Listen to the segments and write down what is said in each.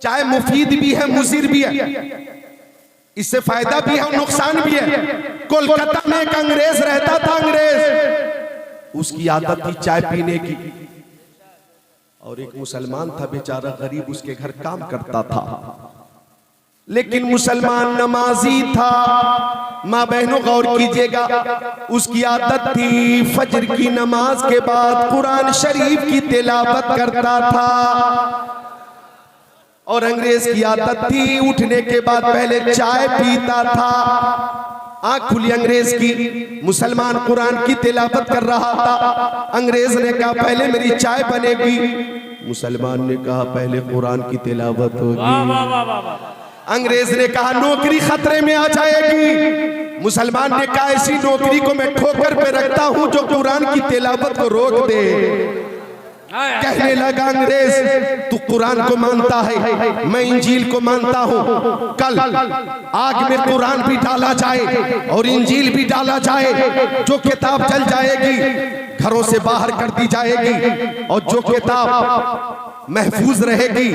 चाहे मुफीद भी है मुज़िर भी है, इससे फायदा भी है और नुकसान भी है। कोलकाता में एक अंग्रेज रहता था, अंग्रेज, उसकी आदत थी चाय पीने की, और एक मुसलमान था बेचारा गरीब, उसके घर काम करता था, लेकिन मुसलमान नमाजी था। माँ बहनों गौर कीजिएगा, उसकी आदत थी फजर की नमाज के बाद कुरान शरीफ की तिलावत करता था, और अंग्रेज की आदत थी उठने के बाद पहले चाय पीता था। आंख खुली अंग्रेज की, मुसलमान कुरान की तिलावत कर रहा था। अंग्रेज ने कहा पहले मेरी चाय बनेगी, मुसलमान ने कहा पहले कुरान की तिलावत होगी। अंग्रेज ने कहा नौकरी खतरे में आ जाएगी, मुसलमान ने कहा ऐसी नौकरी को मैं ठोकर पे रखता हूं जो कुरान की तिलावत को रोक दे। कहने लगा अंग्रेज तू कुरान को मानता है, मैं इंजील को मानता हूं, कल आग में कुरान भी डाला जाए और इंजील भी डाला जाए, जो किताब जल जाएगी घरों से बाहर कर दी जाएगी, और जो किताब महफूज रहेगी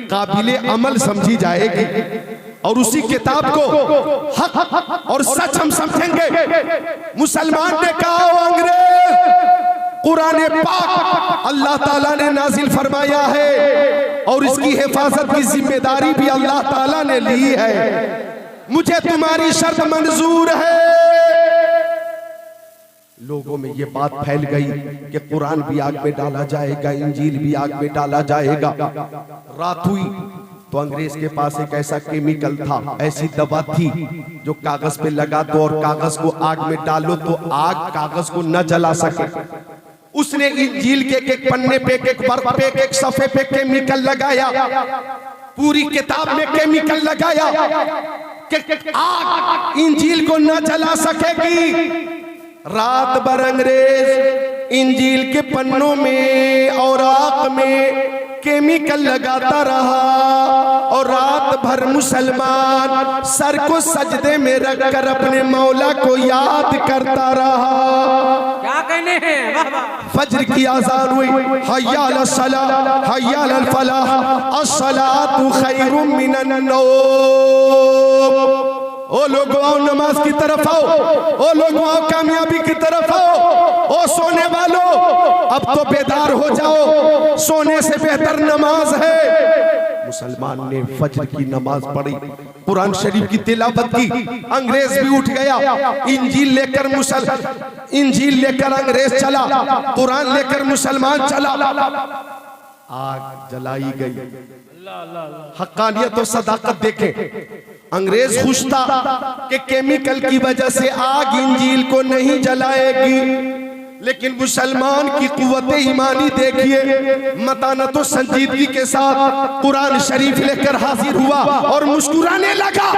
काबिले अमल समझी जाएगी, और उसी किताब को हक और सच हम समझेंगे। मुसलमान ने कहा अंग्रेज कुरान पाक अल्लाह ताला ने नाजिल फरमाया है और इसकी हिफाजत की जिम्मेदारी भी अल्लाह ताला ने ली है, मुझे तुम्हारी शर्त मंजूर है। लोगों में ये बात फैल गई कि कुरान भी आग में डाला जाएगा, इंजील भी आग में डाला जाएगा। रात हुई तो अंग्रेज के पास एक ऐसा केमिकल था, ऐसी दवा थी जो कागज पे लगा दो और कागज को आग में डालो तो आग कागज को न जला सके। उसने इंजील के एक पन्ने पे, एक वर्क पे, एक सफे पे केमिकल लगाया, पूरी किताब में केमिकल लगाया कि आग इंजील को न जला सकेगी। रात भर अंग्रेज इंजील के पन्नों में और आग में केमिकल लगाता रहा, और रात भर मुसलमान सर को सजदे में रखकर अपने मौला को याद करता रहा। क्या कहने हैं? फजर की आजान हुई, हय्या अलस सलाह हय्या अलल फलाह अस्सलातु खैरुम मिनन नौम। ओ लोगों आओ नमाज की तरफ आओ, ओ लोगों आओ कामयाबी की तरफ आओ, ओ सोने वालों अब तो बेदार हो जाओ, सोने से बेहतर नमाज है। मुसलमान ने फजर की नमाज पढ़ी, कुरान शरीफ की तिलावत की, अंग्रेज भी उठ गया। इंजील लेकर अंग्रेज चला, कुरान लेकर मुसलमान चला। आग जलाई गई। हक्कानियत और सदाकत देखें, अंग्रेज खुश था कि केमिकल की वजह से आग इंजील को नहीं जलाएगी, लेकिन मुसलमान की कुव्वते ईमानी देखिए, मतानत और संजीदगी के साथ कुरान शरीफ लेकर हाजिर हुआ और मुस्कुराने लगा।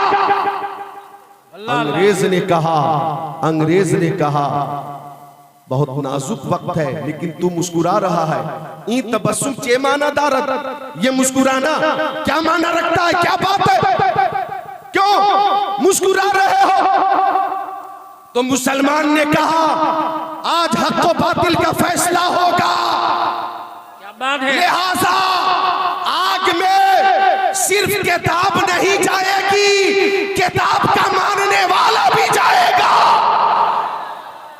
अंग्रेज ने कहा बहुत नाजुक वक्त है लेकिन तू मुस्कुरा रहा है, ई तबस्सुम चे माना दारत, ये मुस्कुराना क्या माना रखता है, क्या बात है, क्यों मुस्कुरा रहे हो? तो मुसलमान ने कहा आज हक व बातिल का फैसला होगा, क्या बात है? लिहाजा आग में सिर्फ किताब नहीं जाएगी, किताब का मानने वाला भी जाएगा।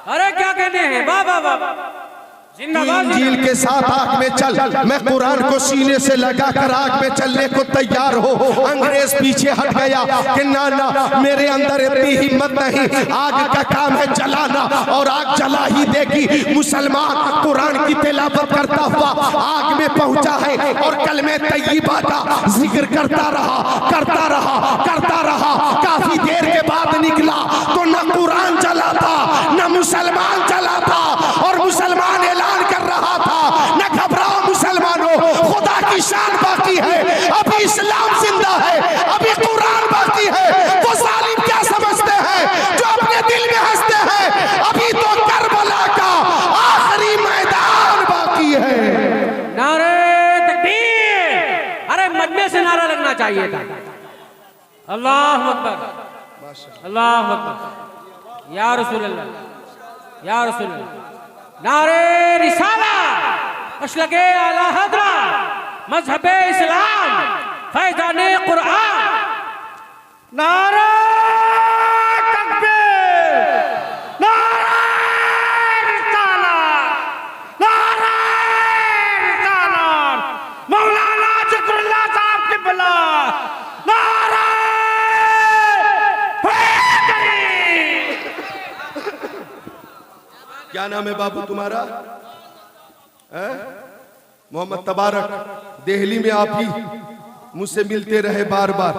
अरे क्या कहने हैं? वाह वाह वाह, इंजील के साथ आग में चल, मैं कुरान को सीने से लगाकर आग में चलने को तैयार हो। अंग्रेज पीछे हट गया कि ना ना मेरे अंदर इतनी हिम्मत नहीं, आग का काम है जलाना और आग जला ही देगी। मुसलमान कुरान की तिलावत करता हुआ आग में पहुंचा है और कलमे तय्यबा का जिक्र करता रहा। काफी देर के बाद निकला तो न कुरान जला था न मुसलमान जला था, और मुसलमान ऐलान कर रहा था न घबराओ मुसलमानों, खुदा की शान बाकी है, अभी इस्लाम जिंदा है, अभी कुरान बाकी है। वो जालिम क्या समझते हैं जो अपने दिल में हंसते हैं, अभी तो करबला का आखिरी मैदान बाकी है। नारे तकबीर, अरे मजमे से नारा लगना चाहिए था। अल्लाह अकबर, अल्लाह अकबर, या रसूल अल्लाह, या रसूल अल्लाह। नारे रिसाला, मशलके आला हज़रत, मज़हबे इस्लाम, फैजाने कुरान। नारा तकबीर, नारा रिसालत, नारा रिसालत, मौलाना जिक्रुल्लाह साहब की बला, नारा हैदरी। क्या नाम है बाबू तुम्हारा? मोहम्मद तबारक। दिल्ली में आप ही मुझसे मिलते रहे बार बार,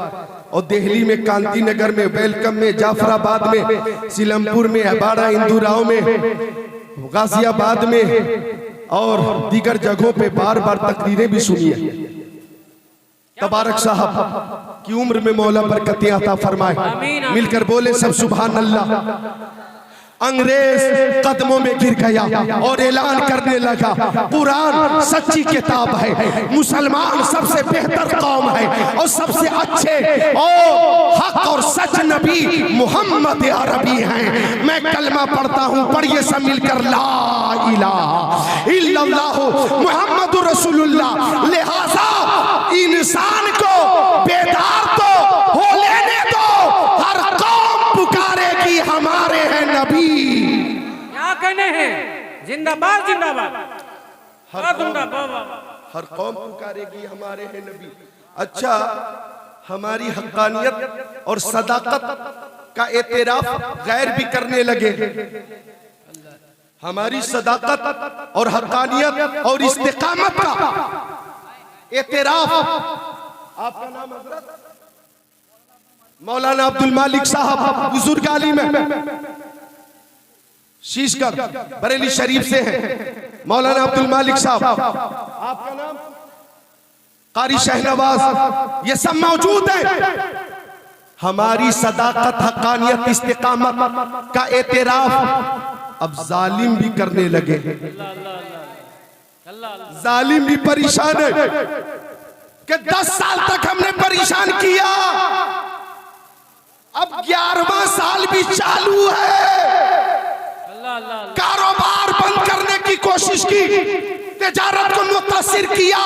और दिल्ली में कांति नगर में, वेलकम में, जाफराबाद में, सीलमपुर में, अबाड़ा इंदुराव में, गाजियाबाद में और दीगर जगहों पे बार बार तकरीरें भी सुनी है। तबारक साहब की उम्र में मौला बरकतें अता फरमाए। मिलकर बोले सब सुभान अल्लाह। अंग्रेज कदमों में गिर गया और ऐलान करने लगा, कुरान सच्ची किताब है, मुसलमान सबसे बेहतर कौम है और सबसे अच्छे और हक और सच नबी मोहम्मद अरबी हैं। मैं कलमा पढ़ता हूँ, पढ़िए सब मिलकर, ला इलाहा इल्लल्लाह मुहम्मदुर रसूलुल्लाह। लिहाजा इंसान को बेदार तो हो लेने दो, हर कौम पुकारेगी हमारे हैं नबी। क्या कहने हैं? जिंदाबाद जिंदाबाद, हर कौम पुकारेगी हमारे हैं नबी। अच्छा, हमारी हक्कानियत और सदाकत का एतराफ गैर भी करने लगे। हमारी सदाकत और हक्कानियत और इस्तिकामत का एतराफ। आपका नाम हजरत मौलाना अब्दुल मालिक साहब, बुजुर्ग आलिम है, शीशगढ़ बरेली शरीफ से हैं। मौलाना अब्दुल मालिक साहब, आपका नाम? कारी शहनवाज, ये सब मौजूद है। हमारी सदाकत, हक्कानियत, इस्तिकामत का एतराफ अब जालिम भी करने लगे। जालिम भी परेशान है कि 10 साल तक हमने परेशान किया, अब 11वां साल भी चालू है। कारोबार बंद करने की कोशिश की, तिजारत को मुतासिर किया,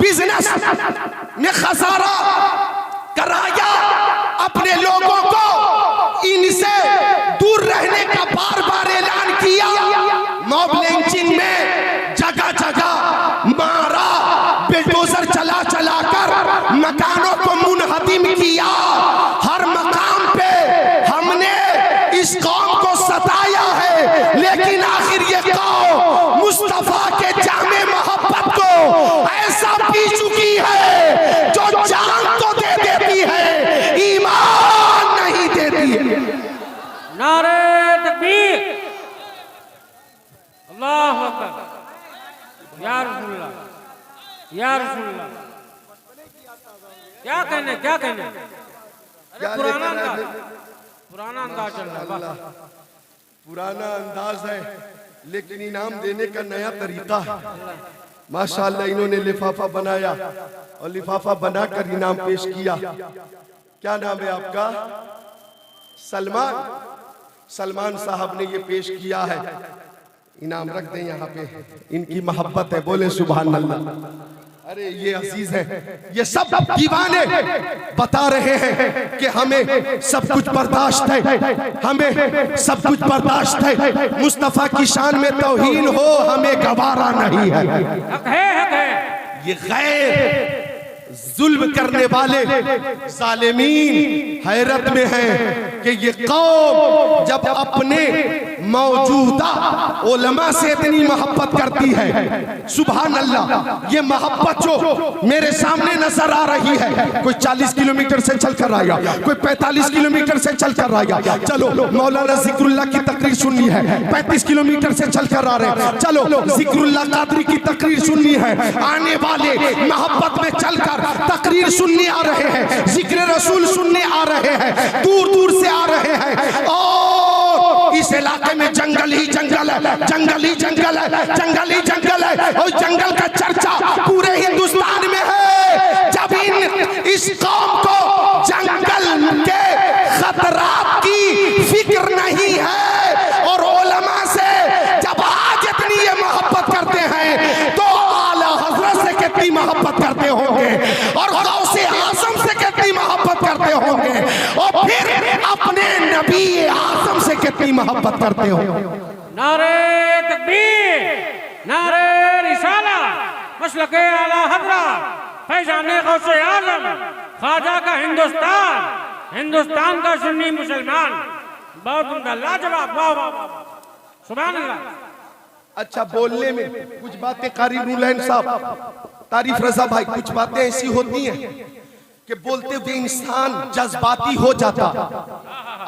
बिजनेस में खसारा कराया, अपने लोगों को इनसे दूर रहने का बार बार ऐलान किया। मॉब लिंचिंग में जगह जगह मारा, बुलडोजर चला चला कर मकानों को मुनहदिम किया। हर मकाम पे हमने इस कौम को सताया है, लेकिन आखिर ये कौम मुस्तफा के जामे मोहब्बत को ऐसा पी चुकी है जो जान तो दे देती है, ईमान नहीं देती है। नारे तकबीर, अल्लाह अकबर, या रसूलुल्लाह, या रसूलुल्लाह। क्या कहने, क्या कहने? अरे पुराना अंदाज चल रहा है। पुराना अंदाज है, लेकिन इनाम देने का नया तरीका है। माशाअल्लाह, इन्होंने लिफाफा बनाया और लिफाफा बनाकर इनाम पेश किया। क्या नाम है आपका? सलमान। सलमान साहब ने ये पेश किया है। इनाम रख दें यहाँ पे, इनकी मोहब्बत है, बोले सुभान अल्लाह। अरे ये अजीज है, ये सब दीवाने बता रहे हैं कि हमें सब कुछ बर्दाश्त है, हमें सब कुछ बर्दाश्त है। मुस्तफा की शान में तौहीन हो हमें गवारा नहीं है। ये गैर जुल्म करने वाले जालिमीन हैरत में हैं कि ये कौम जब अपने मौजूदा उलमा से इतनी मोहब्बत करती है, सुभान अल्लाह। ये मोहब्बत जो मेरे सामने नजर आ रही है, कोई 40 किलोमीटर से चल कर आएगा, कोई 45 किलोमीटर से चल कर आएगा। चलो मौलाना जिक्रुल्लाह की तकरीर सुननी है, 35 किलोमीटर से चल कर आ रहे हैं। चलो जिक्रुल्लाह कादरी की तकरीर सुननी है, आने वाले मोहब्बत में चलकर तकरीर सुनने आ रहे हैं, जिक्र रसूल सुनने आ रहे हैं, दूर दूर से आ रहे हैं। और इस इलाके में जंगल ही जंगल है, जंगल ही जंगल है, जंगल ही जंगल है, और जंगल का चर्चा पूरे हिंदुस्तान में है। जब इस कौम को जंगल के खतरात की फिक्र नहीं है और उलमा से जब आज इतनी ये मोहब्बत करते हैं, तो आला हजरत से कितनी मोहब्बत करते होंगे, और गौसे करते होंगे और फिर अपने नबी आज़म से कितनी मोहब्बत करते हो। नारे तकबीर, नारे रिसाला, मसलके आला हज़रत फैज़ाने गौसे आज़म ख्वाजा का हिंदुस्तान का सुन्नी मुसलमान, बहुत उम्दा, लाजवाब, वाह वाह वाह, सुभान अल्लाह। अच्छा, बोलने में कुछ बातें कारी नूरलैन साहब, तारीफ रजा भाई, कुछ बातें ऐसी होती हैं कि बोलते हुए इंसान जज्बाती हो जाता,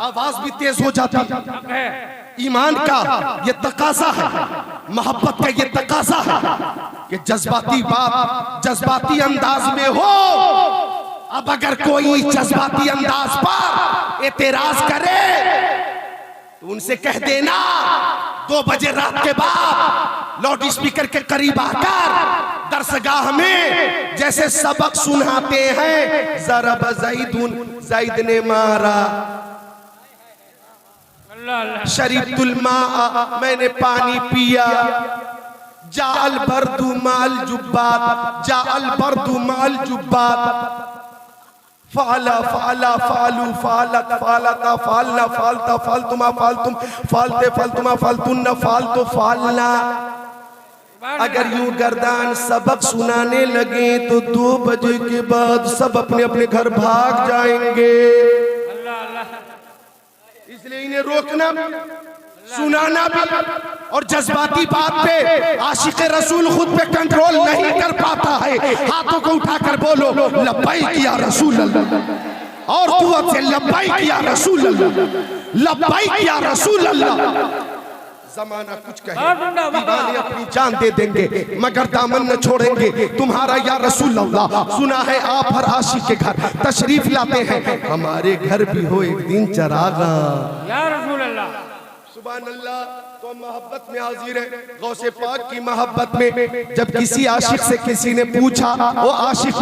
आवाज भी तेज हो जाती। ईमान का ये तकाजा है, मोहब्बत का ये तकाजा है कि जज्बाती बात जज्बाती अंदाज में हो। अब अगर कोई जज्बाती अंदाज पर एतराज करे तो उनसे कह देना 2 बजे रात के बाद लाउड स्पीकर के करीब आकर दरसगाह में जैसे सबक सुनाते हैं, ज़रब ज़ैद ने मारा शरीबतुल मा, मैंने पानी पिया, जाअल बर्दु माल जुब्बात, जाअल बर्दु माल जुब्बात, फाला फाला फालू फालत फालता फालना फालता फालतुमा फालतुम फालते फालतुमा फालतुन्ना फालतो फालना। अगर यूं गर्दान सबक सुनाने लगे तो 2 बजे के बाद सब अपने अपने घर भाग जाएंगे, इसलिए इन्हें रोकना, सुनाना भी। और जज्बाती बात पे आशिक रसूल खुद पे कंट्रोल नहीं कर पाता है, हाथों को उठाकर बोलो लब्बैक या रसूल अल्लाह, और कुव्वत से लब्बैक या रसूल अल्लाह, लब्बैक या रसूल अल्लाह। जमाना कुछ कहे, दीवाने अपनी जान दे देंगे मगर दामन न छोड़ेंगे तुम्हारा या रसूल अल्लाह। सुना है आप हर आशिक के घर तशरीफ लाते हैं, हमारे घर भी हो एक दिन चरागा या रसूल अल्लाह। सुभान अल्लाह। तो मोहब्बत में हाजिर है, गौसे पाक की मोहब्बत में। जब किसी आशिक से किसी ने पूछा, वो आशिक,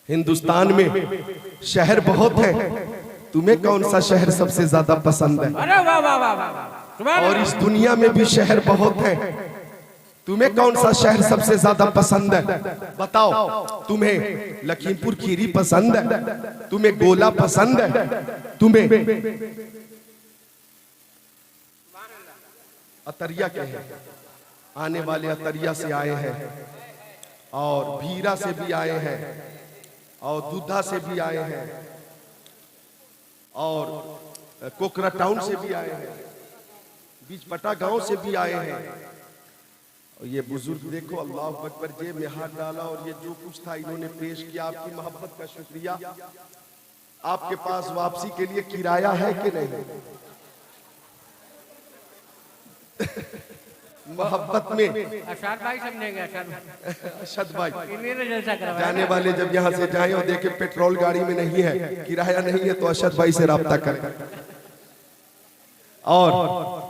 हिंदुस्तान में शहर बहुत है, तुम्हें कौन सा शहर सबसे ज्यादा पसंद है? अरे वाह वाह वाह वाह। और इस दुनिया में भी शहर बहुत है, तुम्हें कौन सा शहर सबसे ज्यादा पसंद है? बताओ। तुम्हें लखीमपुर खीरी पसंद है? तुम्हें गोला पसंद है? तुम्हें अतरिया के हैं, आने वाले अतरिया से आए हैं, और भीरा से भी आए हैं, और दूधा से भी आए हैं, और कोकरा टाउन से भी आए हैं, बीचपटा गांव से भी आए हैं। और ये बुजुर्ग देखो, अल्लाह अकबर, जेब में हाथ डाला और ये जो कुछ था इन्होंने पेश किया। आपकी मोहब्बत का शुक्रिया। आपके पास वापसी के लिए किराया है कि नहीं? मोहब्बत में अरशद भाई समझेंगे, अरशद भाई जलसा करवाया। जाने वाले जब यहाँ से जाएं और देखें पेट्रोल गाड़ी में नहीं है, किराया नहीं है, तो अरशद भाई से राब्ता करें। और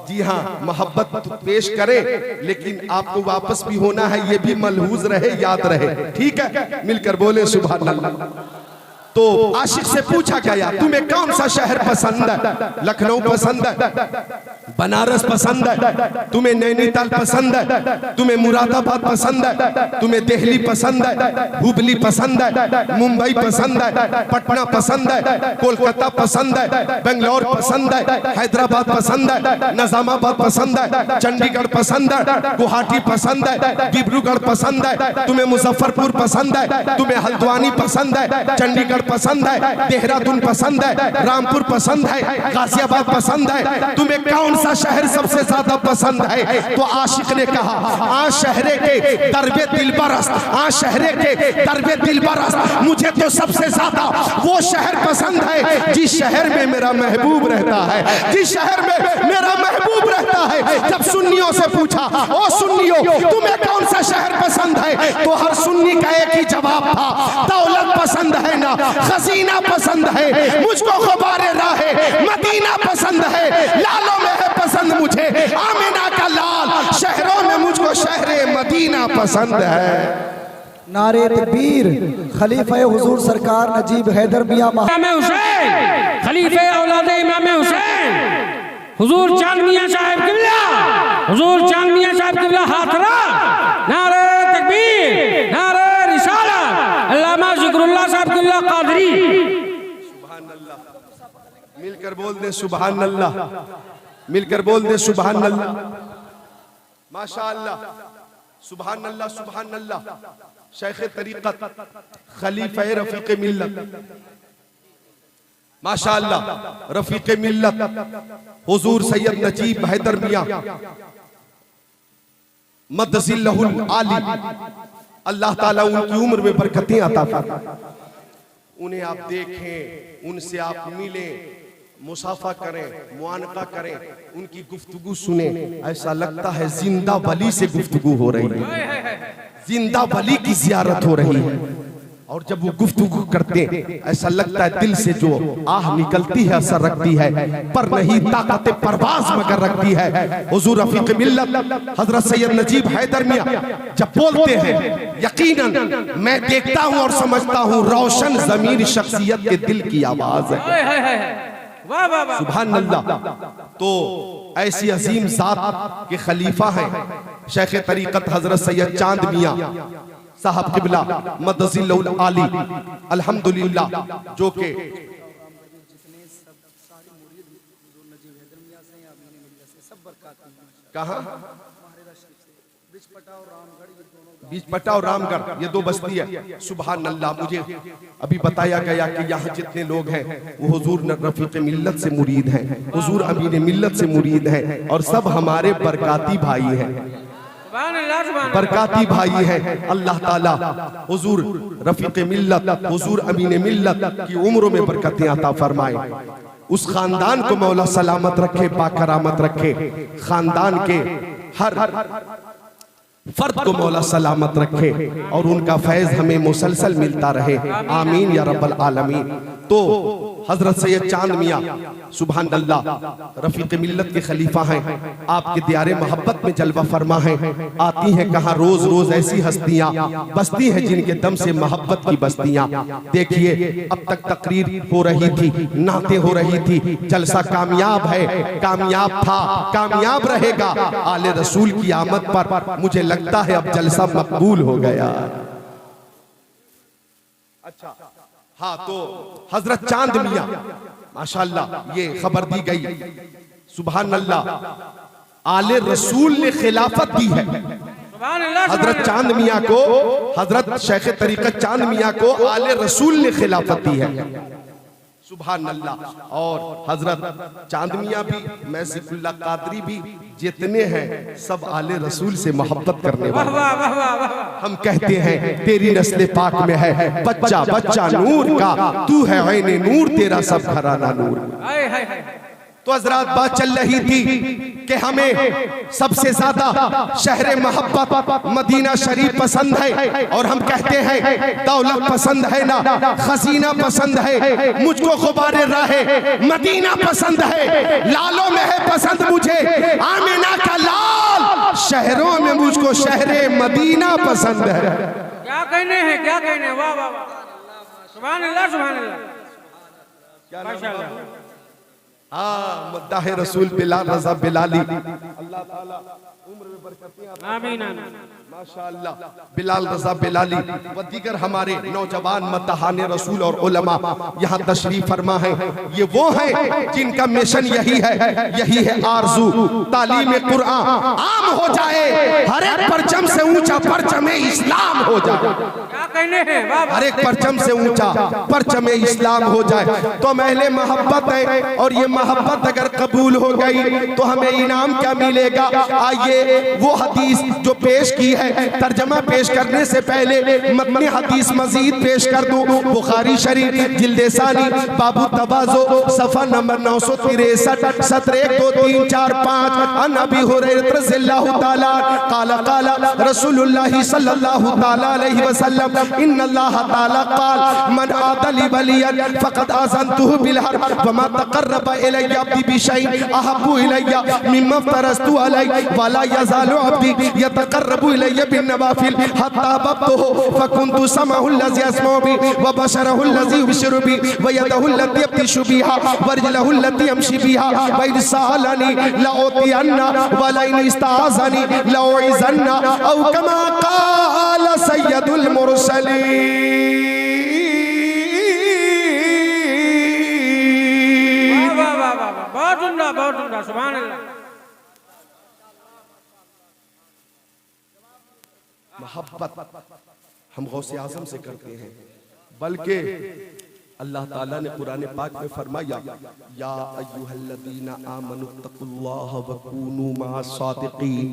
जी हाँ, मोहब्बत पेश करें, लेकिन आपको वापस भी होना है, ये भी मलहूज रहे, याद रहे। ठीक है, मिलकर बोले सुभान अल्लाह। तो आशिक से पूछा गया, तुम्हें कौन सा शहर पसंद है? लखनऊ पसंद है? बनारस पसंद है? तुम्हें नैनीताल पसंद है? तुम्हें मुरादाबाद पसंद है? तुम्हें दिल्ली पसंद है? हुबली पसंद है? मुंबई पसंद है? पटना पसंद है? कोलकाता पसंद है? बेंगलोर पसंद है? हैदराबाद पसंद है? निजामाबाद पसंद है? चंडीगढ़ पसंद है? गुवाहाटी पसंद है? डिब्रूगढ़ पसंद है? तुम्हें मुजफ्फरपुर पसंद है? तुम्हें हल्द्वानी पसंद है? चंडीगढ़ पसंद है? देहरादून पसंद है? रामपुर पसंद है? गाजियाबाद पसंद है? तुम्हें कौन सा शहर सबसे ज्यादा पसंद है? तो आशिक ने कहा, आ शहरे के दरबे दिलबरस, आ शहरे के दरबे दिलबरस, मुझे तो सबसे ज्यादा वो शहर पसंद है जिस शहर में मेरा महबूब रहता है, जिस शहर में मेरा महबूब रहता है। जब सुन्नियों से पूछा, ओ सुन्नियों, तुम्हें कौन सा शहर पसंद है? तो हर सुन्नी का एक ही जवाब था, दौलत पसंद है ना, खजीना पसंद है, मुझको गुबारे राहे मदीना पसंद है, लालों में है पसंद मुझे आमिना का लाल, शहरों में मुझको शहरे मदीना पसंद है। नारे तकबीर। खलीफा हुजूर सरकार नजीब हैदर मियां इमाम हुसैन, खलीफे औलादे इमाम हुसैन, हुजूर चांद मियां साहब किबला, हुजूर चांद मियां साहब किबला हाथरा। नारे तकबीर, नारे रिसाला। अल्लामा ज़िक्रुल्लाह ख्वाजा अब्दुल्ला कादरी। सुभान अल्लाह, मिलकर बोल दे सुभान अल्लाह, मिलकर बोल दे सुभान अल्लाह। माशाअल्लाह, सुभान अल्लाह, सुभान अल्लाह। शेख तरीक़त, खलीफा रफीक मिल्लत, माशाअल्लाह, रफीक मिल्लत हुजूर सैयद नजीब हैदर मियां मदजिल्लहुल आली, अल्लाह ताला उनकी उम्र में बरकतें अता फरमाए। उन्हें आप देखें, उनसे आप मिलें, मुसाफा करें, मुआनका करें, उनकी गुफ्तगू सुने, ऐसा लगता है जिंदा वली से गुफ्तगू हो रही है, जिंदा वली की जियारत हो रही है। और जब वो गुफ्तगू करते ऐसा लगता है दिल से जो आह निकलती है असर रखती है, पर नहीं ताकत परवाज मगर रखती है। हुजूर रफीक मिल्लत हजरत सैयद नजीब हैदर मियां जब बोलते हैं, यकीनन मैं देखता हूं और समझता हूं रोशन ज़मीर शख्सियत के दिल की आवाज है। सुभान अल्लाह। तो ऐसी अजीम जात के खलीफा हैं शेख तरीक़त हजरत सैयद चांद मियां साहब किबला मदजिल्लुल आली, अल्हम्दुलिल्लाह, जो के कहाँ बीचपटा और रामगढ़, ये दो बस्ती है। सुभान अल्लाह। मुझे अभी बताया गया कि यहाँ जितने लोग हैं वो हुजूर रफीक मिल्लत से मुरीद हैं, हुजूर अमीन मिल्लत से मुरीद हैं, और सब हमारे बरकाती भाई हैं, बरकाती भाई हैं। अल्लाह ताला हुजूर रफीक मिल्लत, हुजूर अमीन मिल्लत की उम्रों में बरकतें अता फरमाए। उस खानदान को मौला सलामत रखे, बाकरामत रखे, खानदान के हर फर्द को मौला सलामत रखे और उनका फैज हमें मुसलसल मिलता रहे, आमीन या रब्बल आलमीन। तो हजरत सैयद चांद मियां सुभान अल्लाह रफीक मिल्लत के खलीफा हैं, आपके दियारे मोहब्बत में जलवा फरमा हैं। आती हैं कहाँ रोज रोज ऐसी हस्तियां बसती हैं जिनके दम से मोहब्बत की बस्तियां। देखिए अब तक तकरीर हो रही थी, नाते हो रही थी, जलसा कामयाब है, कामयाब था, कामयाब रहेगा। आले रसूल की आमद पर मुझे लगता है अब जलसा मकबूल हो गया। अच्छा हाँ, तो हजरत चांद मियां माशाअल्लाह ये खबर दी गई, सुभान अल्लाह, आले रसूल ने खिलाफत दी है। हजरत चांद मियां को, हजरत शेख तरीक़त चांद मियां को आले रसूल ने खिलाफत दी है, सुभान अल्लाह। और हजरत चांद मियां भी, मैं सिफुल्लाह कादरी भी, जितने हैं सब आले रसूल से मोहब्बत करने वाले। हम कहते हैं तेरी नस्ल पाक में है बच्चा बच्चा नूर का, तू है ऐने नूर, तेरा सब घराना नूर। तो हजरात बात चल रही थी कि हमें सबसे ज्यादा शहर मोहब्बत मदीना शरीफ पसंद है, और हम कहते हैं दौलत पसंद है ना, खजीना पसंद है, मुझको गुबारे राहे मदीना पसंद है, लालों में है पसंद मुझे आमिना का लाल, शहरों में मुझको शहरे मदीना पसंद है। क्या कहने हैं, क्या कहने हैं, वाह वाह, सुभान अल्लाह, सुभान अल्लाह, माशाअल्लाह। हाँ, मद्दाह रसूल बिलाल रजा बिलाली, अल्लाह ताला उम्र में बरकतें आमीन, माशाअल्लाह। बिलाल रजा बिलाली व दीगर हमारे नौजवान मद्दाहाने रसूल और उलमा यहाँ तशरीफ फरमा है। ये वो हैं जिनका मिशन यही है, यही है आरजू, तालीम कुरान आम हो जाए, हर एक परचम से ऊंचा परचम इस्लाम हो जाए। क्या कहने हैं, हर एक परचम से ऊंचा परचम इस्लाम हो जाए। तो महले मोहब्बत है, और ये मोहब्बत अगर कबूल हो गई तो हमें इनाम क्या मिलेगा। आइए वो हदीस जो पेश की है, तर्जमा पेश करने से पहले मतनी हदीस मजीद पेश कर दूं। बुखारी शरीफ जिल्दे सानी बाबू तवाज़ो सफा नंबर 963 सत्र 1 2 3 4 5 अन अबी हुरैरा रज़ियल्लाहु ताला क़ाला क़ाला रसूलुल्लाह सल्लल्लाहु ताला अलैहि वसल्लम इन्नल्लाह ताला क़ाल मन आदली वलियन फ़क़द आज़नतुहु बिल हर्ब व मा तक़र्रबा इलैया अब्दी बिशैइन अहब्बु इलैया मिम्मा फ़रज़तु अलैहि वला यज़ालु अब्दी यतक़र्रबु इलैया बिन नवाफिल हत्ता अहबब्तुहु फ़कुन्तु समअहु लज़ी यस्मअु बिही व बशरहु लज़ी युबशिरु बिही व यदहु लती यब्तिशु बिहा व रिजलहु लती यमशी बिहा व इन सअलनी लअतियन्ना व लइन इस्तअज़नी लअउइज़न्ना औ कमा क़ाल सय्यदुल मुरसलीन। बहुत उम्दा सुभान अल्लाह। मोहब्बत हम गौसे आजम से करते हैं, बल्कि अल्लाह ताला ने कुरान पाक में फरमाया, या अय्युहल्लज़ीना आमनुत्तकुल्लाह व कूनू मअस सादिकीन।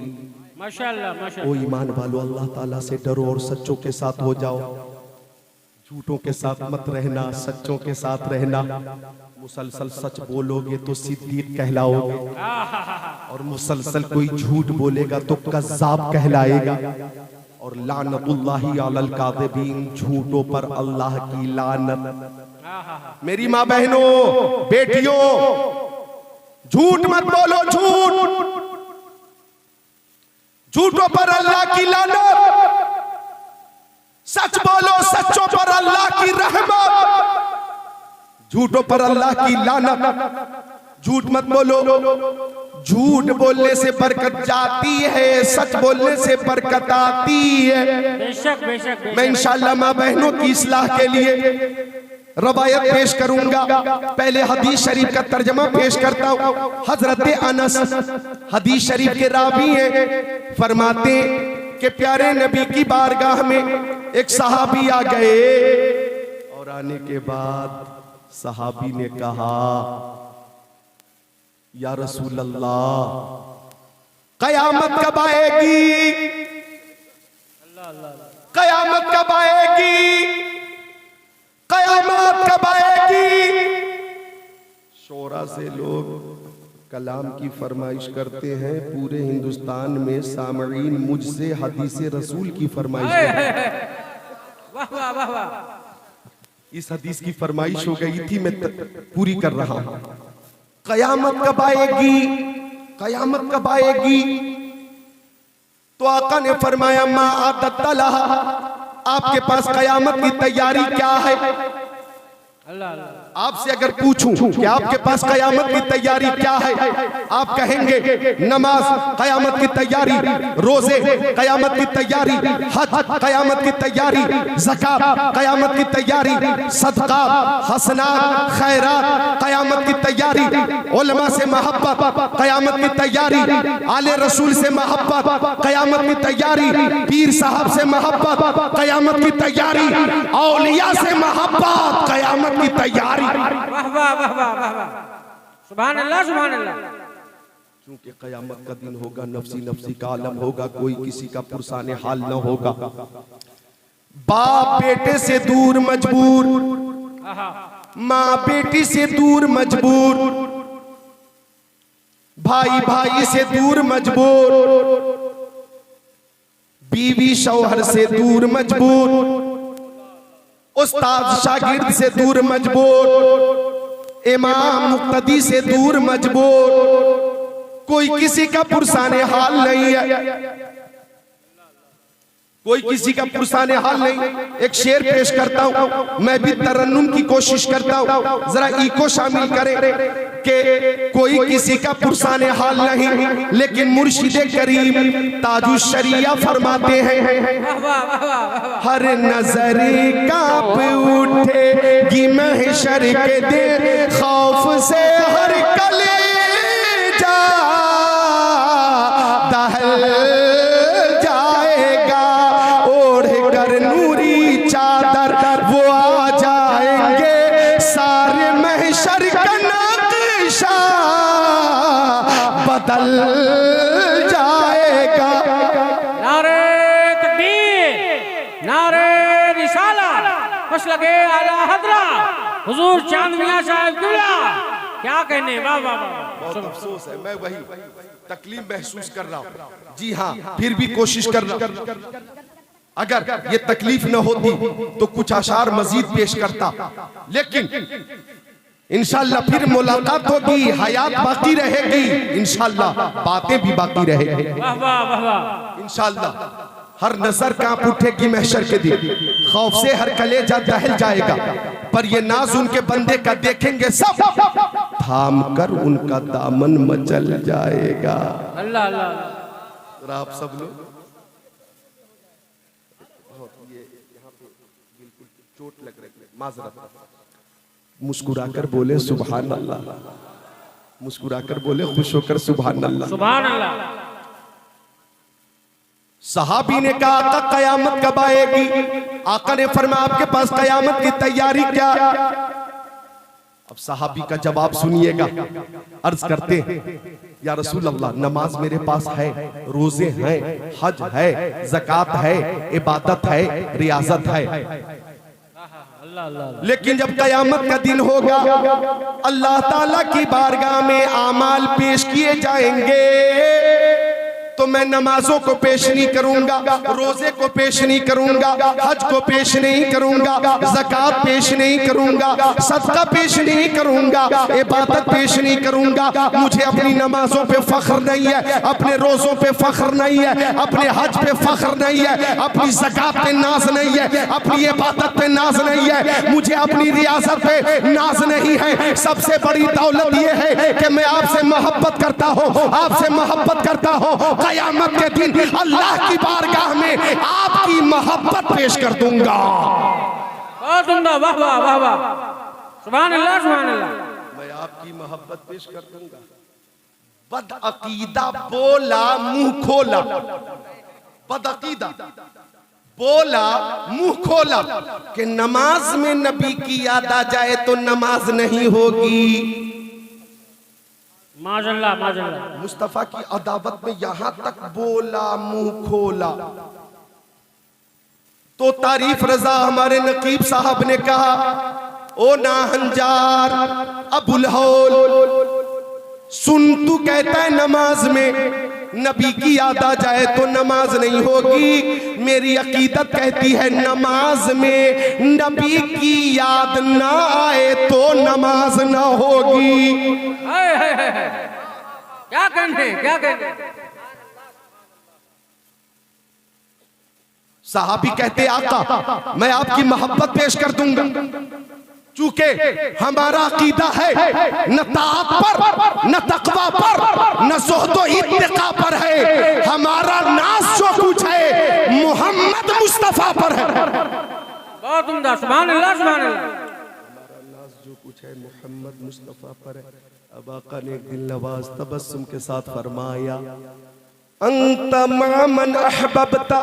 माशाअल्लाह ओ माशाअल्लाह। ईमान वालों, अल्लाह ताला से डरो और सच्चों के साथ हो जाओ। झूठों के साथ मत रहना, सच्चों के साथ रहना। मुसलसल सच बोलोगे तो सिद्दीक कहलाओगे, और मुसलसल कोई झूठ बोलेगा तो कज़्ज़ाब कहलाएगा। और लानतुल्लाहि अलल काज़िबीन, झूठों पर अल्लाह की लानत। मेरी माँ बहनों बेटियों, झूठ मत बोलो, झूठों पर अल्लाह की लानत। सच बोलो, सच्चों पर अल्लाह की रहमत। झूठों पर अल्लाह की लानत। झूठ मत बोलो, झूठ बोलने से बरकत जाती है, सच बोलने से बरकत आती है। बेशक बेशक मैं इंशाअल्लाह माँ बहनों की इस्लाह के लिए रवायत पेश करूंगा। पहले हदीस शरीफ का तर्जमा पेश करता हूँ। हजरत अनस हदीस शरीफ के रावी हैं, फरमाते कि प्यारे नबी की बारगाह में एक सहाबी आ गए, और आने के बाद सहाबी ने कहा, या रसूल अल्लाह, कयामत कब आएगी? कयामत कब आएगी? कयामत कब आएगी? शोरा से लोग कलाम की फरमाइश करते हैं। पूरे हिंदुस्तान में सामईन मुझसे हदीस रसूल की फरमाइश करते हैं। वाह वाह वाह वाह। इस हदीस की फरमाइश हो गई थी, मैं पूरी कर रहा हूं। कयामत कब आएगी? कयामत कब आएगी? तो आका ने फरमाया, मा आदत लहा, आपके पास कयामत की तैयारी क्या है? अल्लाह अल्लाह। आपसे अगर पूछूं कि आपके पास कयामत की तैयारी क्या है, आप कहेंगे नमाज कयामत की तैयारी, रोजे कयामत की तैयारी, हज कयामत की तैयारी, ज़कात कयामत की तैयारी, सदका हसनात खैरात कयामत की तैयारी, उलमा से मोहब्बत कयामत की तैयारी, आले रसूल से मोहब्बत कयामत की तैयारी, पीर साहब से मोहब्बत कयामत की तैयारी, औलिया से मोहब्बत कयामत की तैयारी। वाह वाह वाह वाह वाह वाह। सुभान अल्लाह सुभान अल्लाह। क्योंकि कयामत का दिन होगा, नफ्सी नफ्सी का आलम होगा, कोई किसी का पुरसाने हाल न होगा। बाप बेटे से दूर मजबूर, माँ बेटी से दूर मजबूर, भाई भाई से दूर मजबूर, बीवी शौहर से दूर मजबूर, उस्ताद शागिर्द से दूर मजबूर, इमाम मुक्तदी से दूर मजबूर, कोई किसी का पुरसाने हाल नहीं है, कोई किसी का पुरसाने हाल नहीं। एक शेर पेश करता हूं, मैं भी तरन्नुम की कोशिश करता हूं, जरा इको शामिल करें कि कोई किसी का पुरसाने हाल नहीं, लेकिन मुर्शिदे करीम ताजुश शरिया फरमाते हैं, हर नजर कांप उठेगी महशर के दिन, खौफ से हर कलेजा दहल जाएगा, ओढ़ कर नूरी चादर वो आ जाएंगे, सारे महशर का नक्शा बदल जाएगा। नारे तकबीर, नारे रिसालत, खुश लगे आला हजरा हुजूर चांद मियां साहब किबला। क्या कहने, वाह वाह वाह। बहुत अफसोस है, मैं वही तकलीफ महसूस कर रहा हूँ। जी हाँ, फिर भी कोशिश कर रहा हूँ। अगर ये तकलीफ न होती तो कुछ आशार मजीद पेश करता, लेकिन इंशाल्लाह फिर मुलाकात होगी, हयात बाकी रहेगी, इंशाल्लाह बातें भी बाकी रहेगी। वाह वाह वाह वाह। इंशाल्लाह हर नजर कांप उठेगी महशर के दिन, खौफ से हर कलेजा दहल जाएगा, पर ये नाज उनके बंदे का देखेंगे सब, थाम कर उनका दामन मचल जाएगा। अल्लाह अल्लाह। जरा आप सब लोग ये यहाँ पे बिल्कुल चोट लग रही है, माजरत, मुस्कुराकर बोले सुभान अल्लाह। मुस्कुराकर बोले, खुश होकर सुभान अल्लाह। सुभान अल्लाह। सहाबी ने कहा, आका कयामत कब आएगी? आका ने फरमाया, आपके पास कयामत की तैयारी क्या? अब सहाबी का जवाब सुनिएगा। अर्ज करते हैं, या रसूल अल्लाह, नमाज मेरे पास है, रोजे हैं, हज है, ज़कात है, इबादत है, रियाजत है, लेकिन जब कयामत का दिन होगा, अल्लाह ताला की बारगाह में आमाल पेश किए जाएंगे, तो मैं नमाजों को पेश नहीं करूंगा, रोजे को पेश नहीं करूंगा, हज को पेश नहीं करूंगा, ज़कात पेश नहीं करूंगा, सदका पेश नहीं करूंगा, इबादत पेश नहीं करूंगा। मुझे अपनी नमाजों पे फख्र नहीं है, अपने रोजों पे फख्र नहीं है, अपने हज पे फख्र नहीं है, अपनी ज़कात पे नाज नहीं है, अपनी इबादत पे नाज नहीं है, मुझे अपनी रियासत पे नाज नहीं है। सबसे बड़ी दौलत यह है कि मैं आपसे मोहब्बत करता हूँ, आपसे मोहब्बत करता हूँ। कयामत के दिन अल्लाह की बारगाह में आपकी मोहब्बत पेश कर दूंगा। बहुत उम्दा, वाह वाह वाह वाह, सुभान अल्लाह सुभान अल्लाह। मैं आपकी मोहब्बत पेश कर दूंगा। बदअकीदा बोला मुंह खोला, बदअकीदा बोला मुंह खोला कि नमाज में नबी की याद आ जाए तो नमाज नहीं होगी। माशअल्लाह माशअल्लाह। मुस्तफा की अदावत में यहां तक बोला मुंह खोला तो तारीफ रजा हमारे नकीब साहब ने कहा, ओ नाहंजार अबुल हौल, सुन, तू कहता है नमाज में नबी की याद आ जाए तो नमाज नहीं होगी। मेरी अकीदत कहती है नमाज में नबी की याद ना आए तो नमाज ना होगी। क्या कहने, क्या कहने। साहबी कहते, आका मैं आपकी मोहब्बत पेश कर दूंगा, चूंकि हमारा अकीदा है न ताअत पर, न तकवा पर, न ज़ुहद व इत्तिका पर है। हमारा नाज जो कुछ है मोहम्मद मुस्तफा पर है। बहुत उम्दा, सुभान अल्लाह सुभान अल्लाह। हमारा नाज जो कुछ है मोहम्मद मुस्तफा पर है। अब आका ने एक दिल नवाज तबस्सुम के साथ फरमाया, अंत मामन अहबबता,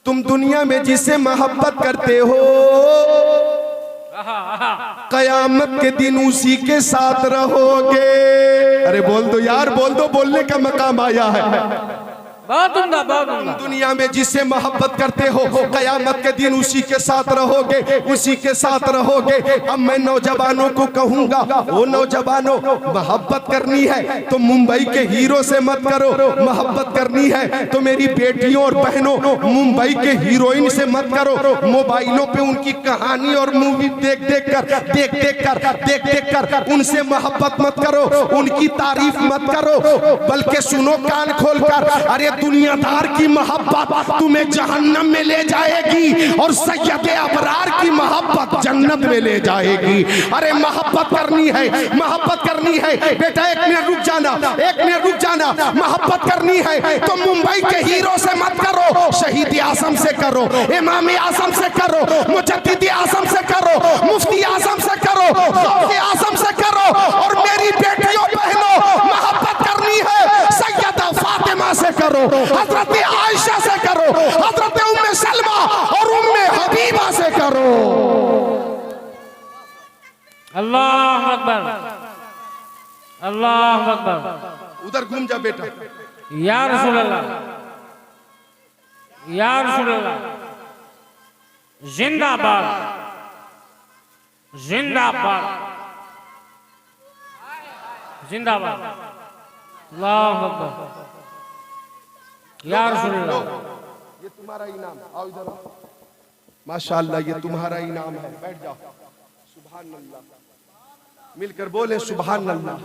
तुम दुनिया में जिसे मोहब्बत करते हो कयामत के दिन उसी के साथ रहोगे। अरे बोल दो यार, बोल दो, बोलने का मकाम आया है। बहुत उम्दा, बहुत उम्दा। दुनिया में जिससे मोहब्बत करते हो कयामत के दिन उसी के साथ रहोगे, उसी के साथ रहोगे। अब मैं नौजवानों को कहूंगा, वो नौजवानों, मोहब्बत करनी है तो मुंबई के हीरो से मत करो, मोहब्बत करनी है तो मेरी बेटियों और बहनों मुंबई के हीरोइन से मत करो। मोबाइलों पे उनकी कहानी और मूवी देख देख कर उनसे मोहब्बत मत करो, उनकी तारीफ मत करो, बल्कि सुनो कान खोलकर। अरे दुनियादार की मोहब्बत तुम्हें जहन्नम में ले जाएगी और सैयद अबरार की मोहब्बत जन्नत में ले जाएगी। अरे मोहब्बत करनी है, मोहब्बत करनी है बेटा। एक मिनट रुक जाना, एक मिनट रुक जाना। मोहब्बत करनी है तो मुंबई के हीरो से मत करो, शहीद आजम से करो, इमाम आजम से करो, मुजद्दिद आजम से करो, मुफ्ती आजम से करो, गौसे आजम से करो। और मेरी बेटियों बहनों, मोहब्बत करनी है सैयदा फातिमा से करो, हजरत आयशा से करो, हजरत उम्मे सलमा और उम्मे हबीबा से करो। अल्लाह अकबर, अल्लाह अकबर। उधर घूम जा बेटा। या रसूल अल्लाह, या रसूल अल्लाह, जिंदाबाद, जिंदाबाद, जिंदाबाद। अल्लाह अकबर, या रसूल अल्लाह। ये तुम्हारा इनाम, आओ इधर आओ। माशाअल्लाह, ये तुम्हारा इनाम है, बैठ जाओ। सुभान अल्लाह, मिलकर बोले सुभान अल्लाह।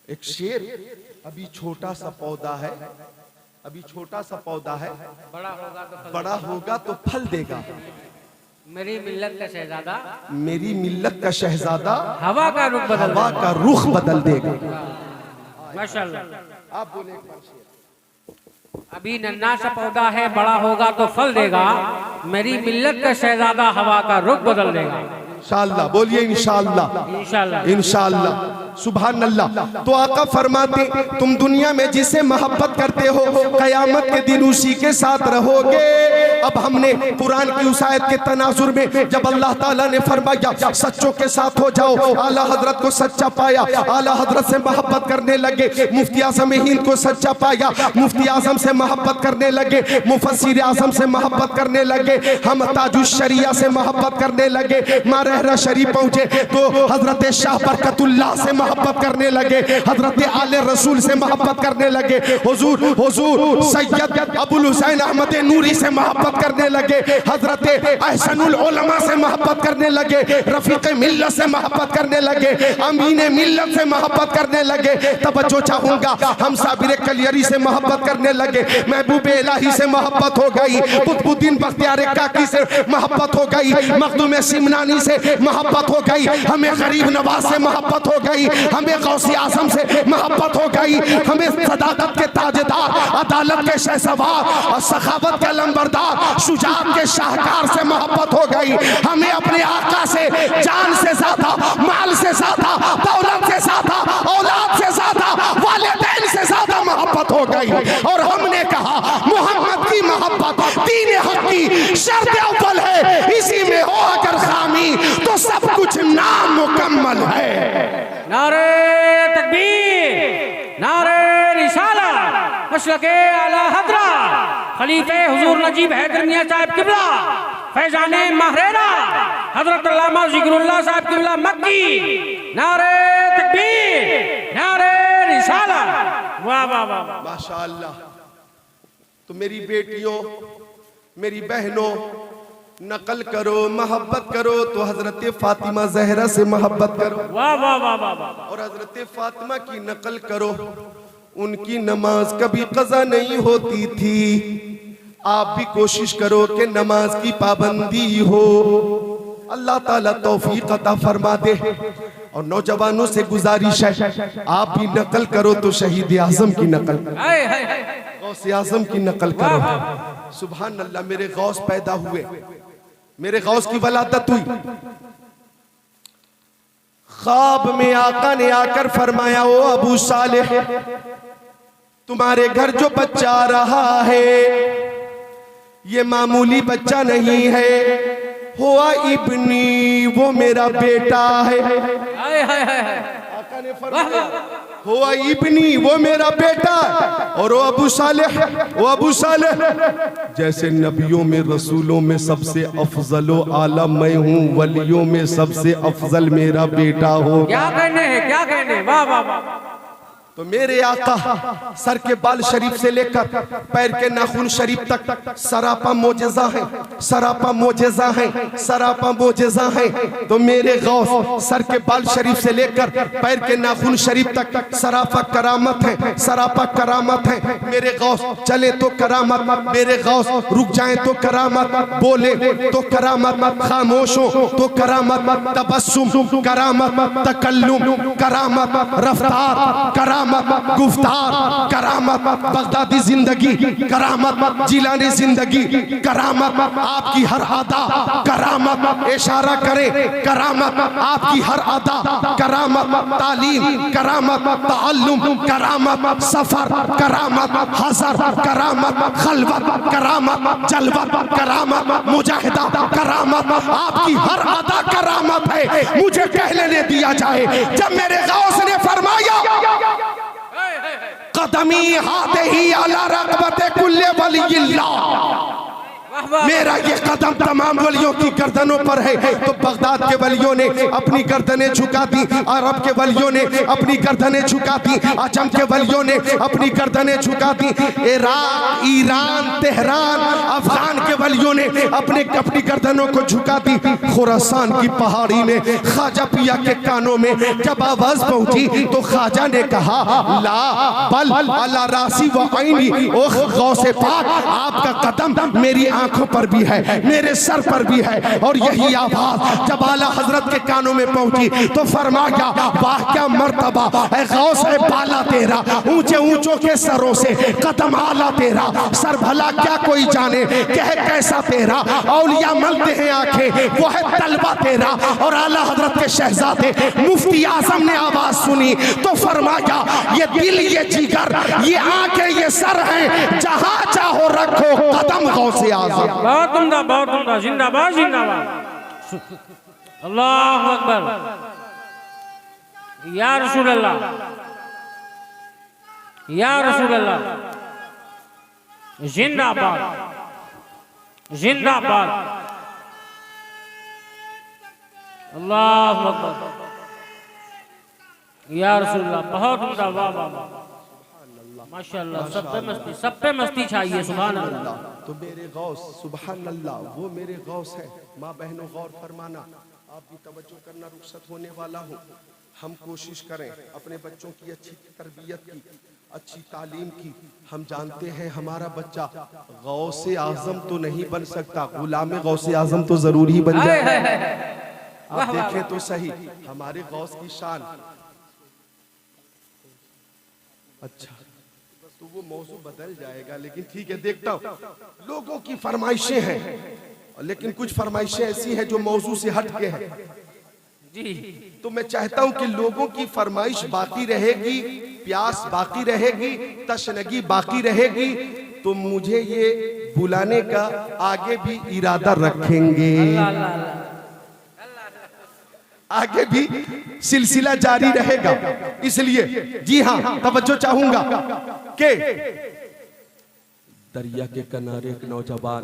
एक शेर, अभी छोटा सा पौधा है, अभी छोटा सा पौधा है, बड़ा होगा तो फल देगा। मेरी मिल्लत का शहजादा, मेरी मिल्लत का शहजादा हवा का रुख बदल, हवा का रुख बदल देगा। माशाअल्लाह। आप बोले एक बार शेर। अभी नन्हा सा पौधा है, बड़ा होगा तो फल देगा। मेरी मिल्लत का शहजादा हवा का रुख बदल देगा। इंशाअल्लाह, बोलिए इंशाअल्लाह, इंशाअल्लाह, इंशाअल्लाह, सुभान अल्लाह। तो आका फरमाते तुम दुनिया में जिसे मोहब्बत करते हो कयामत के दिन उसी के साथ रहोगे। अब हमने कुरान की उस आयत के तनाजुर में जब अल्लाह ताला ने फरमाया सच्चों के साथ हो जाओ, आला हजरत को सच्चा पाया, आला हजरत से मोहब्बत करने लगे। मुफ्ती आजम हिंद को सच्चा पाया, मुफ्ती आजम से मोहब्बत करने लगे। मुफस्सिर आजम से मोहब्बत करने लगे। हम ताजुश शरिया से मोहब्बत करने लगे। रहरा शरीफ पहुंचे तो हजरत शाह बरकतुल्लाह से मोहब्बत करने लगे। हजरत आले रसूल से मोहब्बत करने लगे। हुजूर सैयद अबुल हुसैन अहमद नूरी से मोहब्बत करने लगे। हजरत अहसनुल उलमा से मोहब्बत करने लगे। रफीक मिल्लत से मोहब्बत करने लगे। अमीन मिल्लत से मोहब्बत करने लगे। तवज्जो चाहूंगा, हम साबिर कलियरी से मोहब्बत करने लगे। महबूब इलाही से मोहब्बत हो गई। कुतुबुद्दीन बख्तियार काकी से मोहब्बत हो गई। मखदूम सिमनानी से मोहब्बत हो गई। हमें गरीब नवाज से मोहब्बत हो गई। हमें गौसी आजम से मोहब्बत हो गई। हमें सदाकत के ताजदार, अदालत के शहसवार और सखावत के लंबरदार, शुजाअत के शाहकार से मोहब्बत हो गई। हमें अपने आका से जान से ज्यादा, माल से ज्यादा, दौलत से ज्यादा, औलाद से ज्यादा, वालिदैन से ज्यादा मोहब्बत हो गई। और हमने कहा मोहम्मद की मोहब्बत दीन हक की शर्त अव्वल है। इसी में हो अगर खामी तो सब कुछ नामुकम्मल है। नारे तकबीर, नारे रिसालत, मशरक़े आला हज़रत खलीफे हुजूर नजीब हैदर मियां साहब किबला, फैजाने महरेरा हजरत अल्लामा ज़िक्रुल्लाह साहब किबला मक्की। नारे तकबीर, नारे रिसालत। वाह वाह वाह, माशाअल्लाह। तो मेरी बेटियों, मेरी बहनों, नकल करो, मोहब्बत करो तो हजरत फातिमा जहरा से मोहब्बत करो। वाह वाह वाह वाह। और हजरत फातिमा की नकल करो। उनकी नमाज कभी कज़ा नहीं होती थी। आप भी कोशिश करो कि नमाज की पाबंदी हो। अल्लाह ताला तौफीक अता फरमा दे। और नौजवानों से गुजारिश है आप भी नकल करो तो शहीद आजम की नकल, गौसे आजम की नकल करो। सुभान अल्लाह, मेरे गौस पैदा हुए, मेरे गौस की वलादत हुई। ख्वाब में आका ने आकर फरमाया ओ अबू सालेह, तुम्हारे घर जो बच्चा आ रहा है ये मामूली बच्चा नहीं है। हुआ इब्नी, वो मेरा बेटा है। आका ने फरमाया हुआ इब्नी, वो मेरा बेटा। और वो अबू सालेह, वो अबू सालेह, जैसे नबियों में रसूलों में सबसे अफजलो आला मैं हूँ, वलियों में सबसे अफजल मेरा बेटा हो। क्या कहने हैं, क्या कहने। वाह वाह वाह। तो मेरे आका सर के बाल शरीफ से लेकर पैर के नाखून शरीफ तक सरापा मोजेजा है, सरापा मोजेजा है, सरापा मोजेजा है। तो मेरे गौस सर के बाल शरीफ से लेकर पैर के नाखून शरीफ तक सरापा करामत है, सरापा करामत है। मेरे गौस चले तो करामत, मेरे गौस रुक जाए तो करामत, बोले तो करामत, खामोश हो तो करामत, तबस्सुम करामत, तकल्लुम करामत, रफ्तार करामत, गुफ्तार करामत, बगदादी जिंदगी करामत, जिलानी जिंदगी करामत, आपकी हर अदा करामत, इशारा करे करामत, आपकी हर अदा करामत, तालीम करामत, ताल्लुम करामत, सफर करामत, हज़र करामत, खलवत करामत, जलवत करामत, मुजाहिदा करामत, आपकी हर अदा करामत है। मुझे कह लेने दिया जाए, जब मेरे गौस ने फरमाया कदमी हाथे ही अला रक़बते कुल्ले वलिय्यिल्लाह, मेरा ये कदम तमाम वलियों की गर्दनों पर है। तो बगदाद के वलियों ने अपनी गर्दनें झुका दी, अरब के वलियों ने अपनी गर्दनें झुका दी, अजम के वलियों ने अपनी गर्दनें झुका दी, इराक, ईरान, तेहरान, अफगान के वलियों ने अपनी गर्दनों को झुका दी। खुरासान की पहाड़ी में ख्वाजा पिया के कानों में जब आवाज पहुंची तो ख्वाजा ने कहा ला बल अला रासी व ऐनी, ओ गौसे पाक, आपका कदम मेरी आंखों पर भी है, मेरे सर पर भी है। और यही आवाज जब आला हजरत के कानों में पहुंची तो फरमाया, वाह क्या मर्तबा है गौस है बाला तेरा, ऊंचे ऊंचों के सरों से कदम आला तेरा, सर भला क्या कोई जाने कह कैसा तेरा, औलिया मलते हैं आंखें वो है तलवा तेरा। और आला हजरत के शहजादे मुफ्ती आजम ने आवाज सुनी तो फरमाया, ये दिल ये जिगर ये आंखें ये सर हैं, जहां चाहो रखो कदम गौसे आजम। बहुत उम्दा, जिंदाबाद जिंदाबाद। अल्लाह अकबर, या रसूल अल्लाह, या रसूल अल्लाह, जिंदाबाद जिंदाबाद। अल्लाह अकबर, या रसूल अल्लाह, बहुत उम्दा, वाह वाह वाह, माशाअल्लाह। सब पे मस्ती चाहिए, सुभान अल्लाह। तो मेरे गौस सुभान अल्लाह, वो मेरे गौस है। माँ बहनों गौर फरमाना, आप भी तवज्जो करना, रुखसत होने वाला हूँ। हम कोशिश करें अपने बच्चों की अच्छी तरबियत की, अच्छी तालीम की। हम जानते हैं हमारा बच्चा गौसे आजम तो नहीं बन सकता, गुलाम गौसे आजम तो जरूर ही बन जाए। आप देखें तो सही हमारे गौस की शान। अच्छा तो वो मौजू बदल जाएगा, लेकिन ठीक है, देखता हूँ। लोगों की फरमाइशें हैं, लेकिन कुछ फरमाइशें ऐसी हैं जो मौजू से हट के हैं जी। तो मैं चाहता हूं कि लोगों की फरमाइश बाकी रहेगी, प्यास बाकी रहेगी, तशनगी बाकी रहेगी। तो मुझे ये बुलाने का आगे भी इरादा रखेंगे, आगे भी सिलसिला जारी रहेगा। इसलिए जी हाँ, तवज्जो चाहूंगा कि दरिया के किनारे एक नौजवान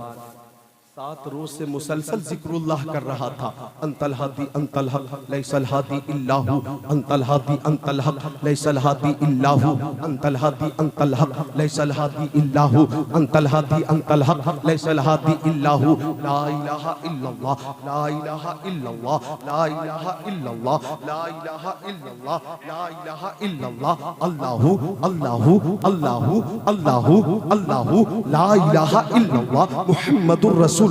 7 रोज से मुसलसल जिक्रुल्लाह कर रहा था। अंतल हादी अंतल हक लैसल हादी इल्लाहु, अंतल हादी अंतल हक लैसल हादी इल्लाहु, अंतल हादी अंतल हक लैसल हादी इल्लाहु, अंतल हादी अंतल हक लैसल हादी इल्लाहु। ला इलाहा इल्लल्लाह, ला इलाहा इल्लल्लाह, ला इलाहा इल्लल्लाह, ला इलाहा इल्लल्लाह, ला इलाहा इल्लल्लाह, अल्लाहु अल्लाहु अल्लाहु अल्लाहु अल्लाहु, ला इलाहा इल्लल्लाह मुहम्मदुर रसूलुल्लाह,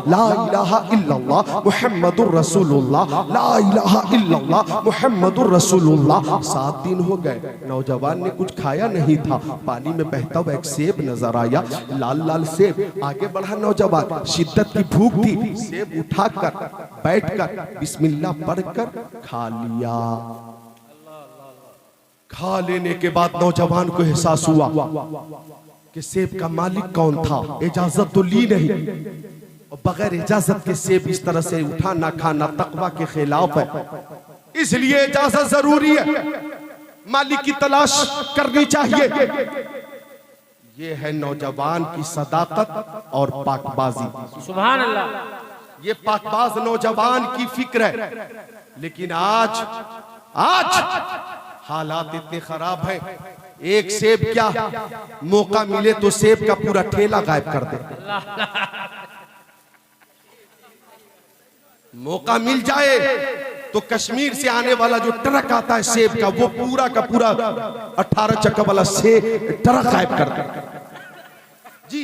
ला इलाहा इल्लल्लाह मुहम्मदुर रसूलुल्लाह, ला इलाहा इल्लल्लाह मुहम्मदुर रसूलुल्लाह। 7 दिन हो गए, नौजवान ने कुछ खाया नहीं था। पानी में बहता हुआ एक सेब नजर आया, लाल लाल सेब। आगे बढ़ा नौजवान, शिद्दत की भूख थी, सेब उठाकर बैठकर बिस्मिल्लाह पढ़कर खा लिया। खा लेने के बाद नौजवान को एहसास हुआ कि सेब का मालिक कौन था। इजाजत तो ली नहीं, और बगैर इजाजत के सेब इस तरह से उठाना खाना तकवा के खिलाफ है। इसलिए इजाजत जरूरी है, मालिक की तलाश करनी चाहिए। ये है नौजवान की सदाकत और पाकबाजी। सुभान अल्लाह। ये पाकबाज नौजवान की फिक्र है। लेकिन आज हालात इतने खराब हैं, एक सेब क्या, मौका मिले तो सेब का पूरा ठेला गायब कर दे। मौका मिल जाए तो कश्मीर से आने वाला जो ट्रक आता है सेब का, वो पूरा का पूरा 18 चक्का वाला सेब ट्रक गायब कर दे। जी,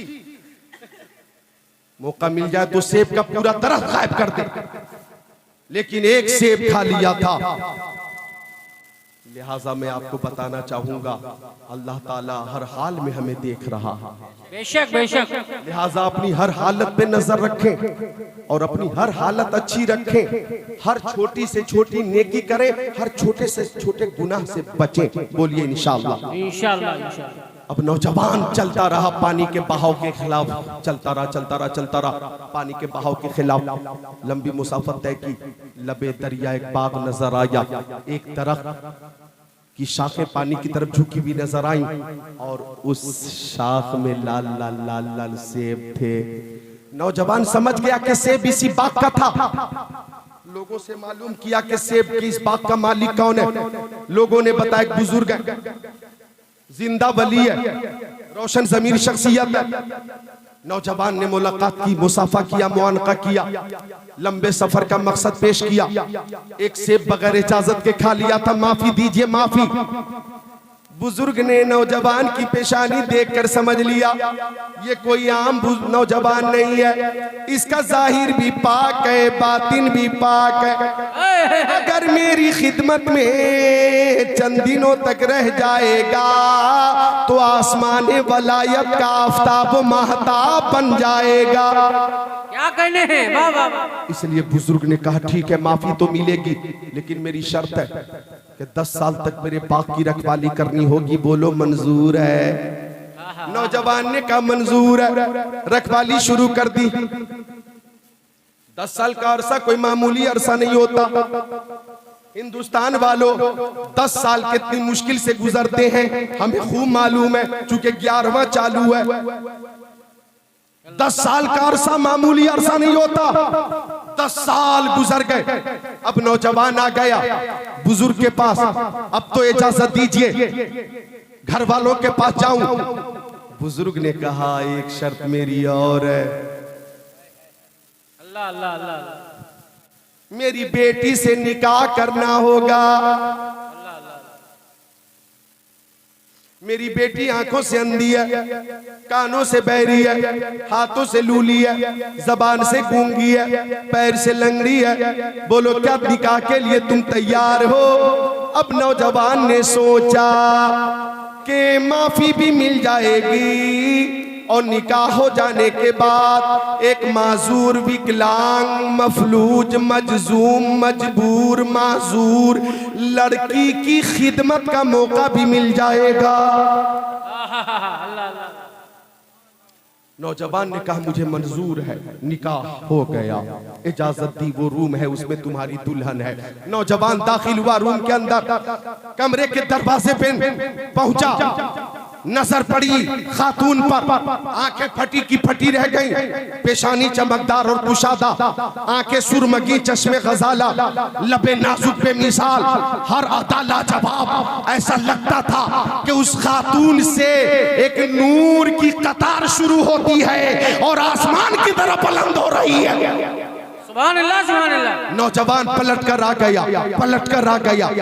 मौका मिल जाए तो सेब का पूरा ट्रक गायब कर दे। लेकिन एक सेब खा लिया था। लिहाजा मैं आपको बताना चाहूंगा, अल्लाह ताला हर हाल में हमें देख रहा है। बेशक बेशक। लिहाजा अपनी हर हालत पे नजर रखें और अपनी हर हालत अच्छी रखें। हर छोटी से छोटी नेकी करें, हर छोटे से छोटे गुनाह से बचें। बोलिए इंशाअल्लाह। इंशाअल्लाह इंशाअल्लाह। अब नौजवान चलता रहा पानी के बहाव के खिलाफ, चलता रहा पानी के बहाव के खिलाफ। लंबी मुसाफत तय की, लबे दरिया एक बाग नजर आया। एक दरख्त की शाखें पानी की तरफ झुकी हुई नजर आई और उस शाख में लाल लाल लाल लाल सेब थे। नौजवान समझ गया कि सेब इसी बाग का था। लोगों से मालूम किया कि सेब की इस बाग का मालिक कौन है। लोगों ने बताया एक बुजुर्ग है, जिंदा वली है, रोशन ज़मीर शख्सियत है। नौजवान ने मुलाकात की, मुसाफा किया, मुआनका किया, लंबे सफर का मकसद पेश किया। एक सेब बगैर इजाजत के खा लिया था, माफी दीजिए माफी। बुजुर्ग ने नौजवान की पेशानी देखकर समझ लिया ये कोई आम नौजवान नहीं है, इसका जाहिर भी पाक है, बातिन भी पाक है। अगर मेरी खिदमत में चंद दिनों तक रह जाएगा तो आसमान वलायत का आफताब महताब बन जाएगा। क्या कहने हैं, वाह वाह वाह। इसलिए बुजुर्ग ने कहा ठीक है, माफी तो मिलेगी, लेकिन मेरी शर्त है कि 10 साल तक मेरे बाग की रखवाली करनी होगी। बोलो मंजूर है? नौजवान ने कहा मंजूर है। रखवाली शुरू कर दी। 10 साल का अरसा कोई मामूली अरसा नहीं होता। हिंदुस्तान वालों 10 साल कितनी मुश्किल से गुजरते हैं हमें खूब मालूम है, चूंकि 11वां चालू है। 10 साल का अरसा मामूली अरसा नहीं होता। 10 साल गुजर गए, अब नौजवान आ गया बुजुर्ग के पास। अब तो इजाजत दीजिए घर वालों के पास जाऊं। बुजुर्ग ने कहा एक शर्त मेरी और है। अल्लाह अल्लाह अल्लाह। मेरी बेटी से निकाह करना होगा। मेरी बेटी आंखों से अंधी है, कानों से बहरी है, हाथों से लूली है, जबान से गूंगी है, पैर से लंगड़ी है। बोलो क्या निकाह के लिए तुम तैयार हो? अब नौजवान ने सोचा कि माफी भी मिल जाएगी और निकाह हो जाने के बाद एक माजूर, विकलांग, मफलूज, मजजूम, मजबूर, माजूर लड़की की खिदमत का मौका भी मिल जाएगा। नौजवान ने कहा मुझे मंजूर है। निकाह हो गया, इजाजत दी। वो रूम है, उसमें तुम्हारी दुल्हन है। नौजवान दाखिल हुआ रूम के अंदर। कमरे के दरवाजे पे पहुंचा, नजर पड़ी खातून पर। आंखें फटी की फटी रह गईं, पेशानी चमकदार और कुशादा, आंखें सुरमगी, चश्मे गजाला, लबे नाजुक पे मिसाल, हर अदा लाजवाब। ऐसा लगता था कि उस खातून से एक नूर की कतार शुरू होती है और आसमान की तरफ बुलंद हो रही है। सुभान अल्लाह, सुभान अल्लाह। नौजवान पलट कर आ गया,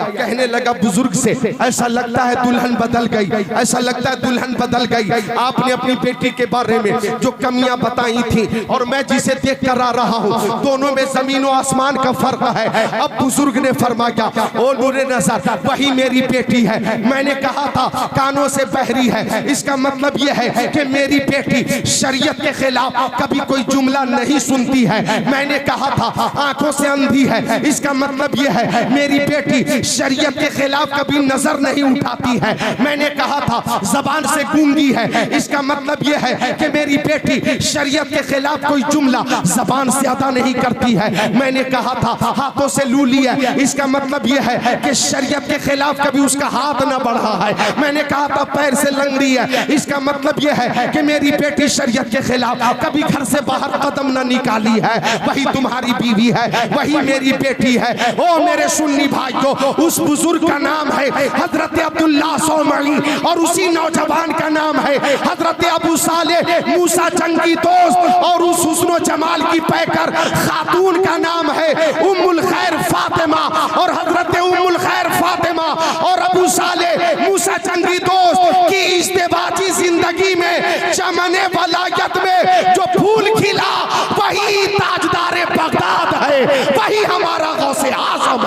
कहने लगा बुजुर्ग से, ऐसा लगता है दुल्हन बदल गई, ऐसा लगता है दुल्हन बदल गई। आपने अपनी बेटी के बारे में जो कमियां बताई थी और मैं जिसे देख कर आ रहा हूँ, दोनों में जमीन और आसमान का फर्क है। अब बुजुर्ग ने फरमाया, ओ नूरे नज़र, वही मेरी बेटी है। मैंने कहा था कानों से बहरी है, इसका मतलब यह है कि मेरी बेटी शरीयत के खिलाफ कभी कोई जुमला नहीं सुनती है। मैंने कहा था आंखों से अंधी है, इसका मतलब यह है मेरी बेटी शरीयत के खिलाफ कभी नजर नहीं उठाती है। मैंने कहा था जबान से गूंगी है, इसका मतलब यह है कि मेरी बेटी शरीयत के खिलाफ कोई जुमला जबान से अदा नहीं करती है। मैंने कहा था हाथों से लूली है, इसका मतलब यह है कि शरीयत के खिलाफ कभी उसका हाथ न बढ़ा है। मैंने कहा था पैर से लंगड़ी है, इसका मतलब यह है कि मेरी बेटी शरीयत के खिलाफ कभी घर से बाहर कदम न निकाली है। वही तुम्हारी बीवी है, वही मेरी बेटी है। ओ मेरे सुन्नी भाइयों, उस बुजुर्ग का नाम है हजरत अब्दुल्ला सौमई और उसी नौजवान का नाम है हजरत अबू सालेह मूसा जंगी दोस्त और उस हुस्न जमाल की पैकर खातून का नाम है उम्मुल खैर फातिमा। और हजरत उम्मुल खैर फातिमा और अबू सालेह मूसा जंगी दोस्त की इज्तिमाई जिंदगी में चमने वलायत में जो फूल खिला वही ताजदारे बगदाद है, वही हमारा गौसे आज़म।